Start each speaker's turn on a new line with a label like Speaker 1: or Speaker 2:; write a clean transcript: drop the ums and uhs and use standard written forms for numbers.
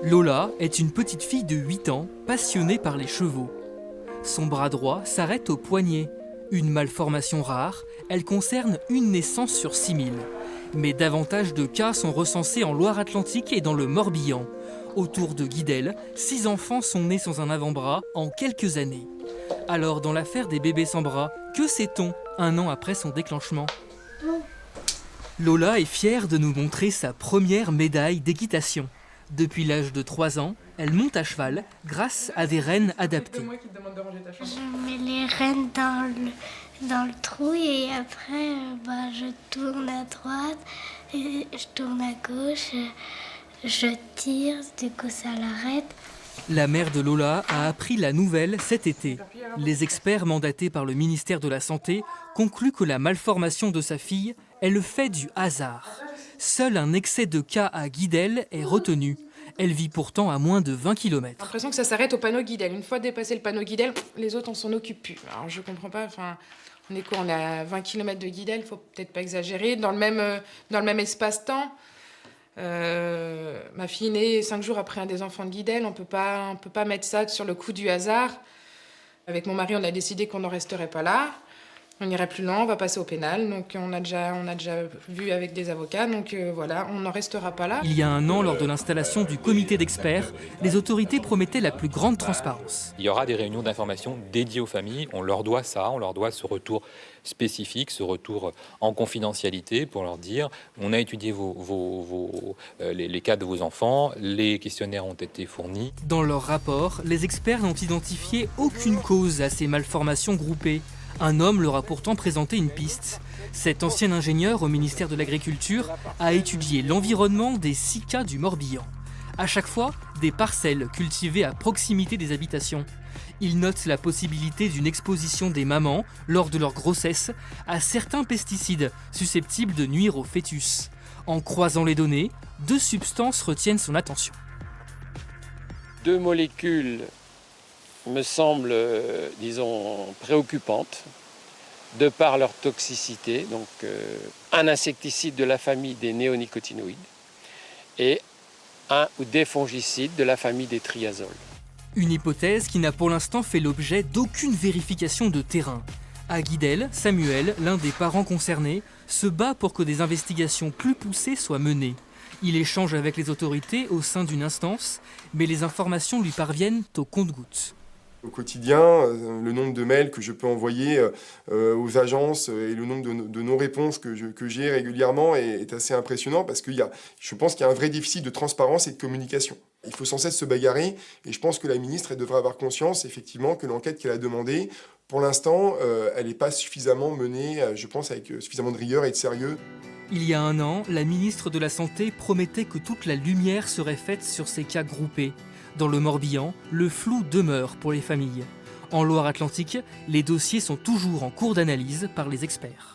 Speaker 1: Lola est une petite fille de 8 ans, passionnée par les chevaux. Son bras droit s'arrête au poignet. Une malformation rare, elle concerne une naissance sur 6000. Mais davantage de cas sont recensés en Loire-Atlantique et dans le Morbihan. Autour de Guidel, 6 enfants sont nés sans un avant-bras en quelques années. Alors, dans l'affaire des bébés sans bras, que sait-on un an après son déclenchement? Lola est fière de nous montrer sa première médaille d'équitation. Depuis l'âge de 3 ans, elle monte à cheval grâce à des rênes adaptées.
Speaker 2: Je mets les rênes dans le trou et après je tourne à droite, et je tourne à gauche, je tire, du coup ça l'arrête.
Speaker 1: La mère de Lola a appris la nouvelle cet été. Les experts mandatés par le ministère de la Santé concluent que la malformation de sa fille est le fait du hasard. Seul un excès de cas à Guidel est retenu. Elle vit pourtant à moins de 20 km.
Speaker 3: J'ai l'impression que ça s'arrête au panneau Guidel. Une fois dépassé le panneau Guidel, les autres on s'en occupe plus. Alors je comprends pas, on est quoi? On est à 20 km de Guidel, faut peut-être pas exagérer. Dans le même espace-temps, ma fille est née 5 jours après un des enfants de Guidel. On peut pas mettre ça sur le coup du hasard. Avec mon mari, on a décidé qu'on n'en resterait pas là. On irait plus loin, on va passer au pénal. Donc on a déjà vu avec des avocats. Donc voilà, on n'en restera pas là.
Speaker 1: Il y a un an, lors de l'installation du comité d'experts, les autorités promettaient la plus grande transparence.
Speaker 4: Il y aura des réunions d'information dédiées aux familles. On leur doit ça, on leur doit ce retour spécifique, ce retour en confidentialité pour leur dire on a étudié les cas de vos enfants, les questionnaires ont été fournis.
Speaker 1: Dans leur rapport, les experts n'ont identifié aucune cause à ces malformations groupées. Un homme leur a pourtant présenté une piste. Cet ancien ingénieur au ministère de l'Agriculture a étudié l'environnement des 6 cas du Morbihan. À chaque fois, des parcelles cultivées à proximité des habitations. Il note la possibilité d'une exposition des mamans, lors de leur grossesse, à certains pesticides susceptibles de nuire au fœtus. En croisant les données, 2 substances retiennent son attention.
Speaker 5: 2 molécules me semblent, préoccupantes de par leur toxicité. Donc, un insecticide de la famille des néonicotinoïdes et un ou des fongicides de la famille des triazoles.
Speaker 1: Une hypothèse qui n'a pour l'instant fait l'objet d'aucune vérification de terrain. À Guidel, Samuel, l'un des parents concernés, se bat pour que des investigations plus poussées soient menées. Il échange avec les autorités au sein d'une instance, mais les informations lui parviennent au compte-gouttes.
Speaker 6: Au quotidien, le nombre de mails que je peux envoyer aux agences et le nombre de non-réponses que j'ai régulièrement est assez impressionnant parce que je pense qu'il y a un vrai déficit de transparence et de communication. Il faut sans cesse se bagarrer et je pense que la ministre elle devrait avoir conscience effectivement que l'enquête qu'elle a demandée, pour l'instant, elle n'est pas suffisamment menée, je pense, avec suffisamment de rigueur et de sérieux.
Speaker 1: Il y a un an, la ministre de la Santé promettait que toute la lumière serait faite sur ces cas groupés. Dans le Morbihan, le flou demeure pour les familles. En Loire-Atlantique, les dossiers sont toujours en cours d'analyse par les experts.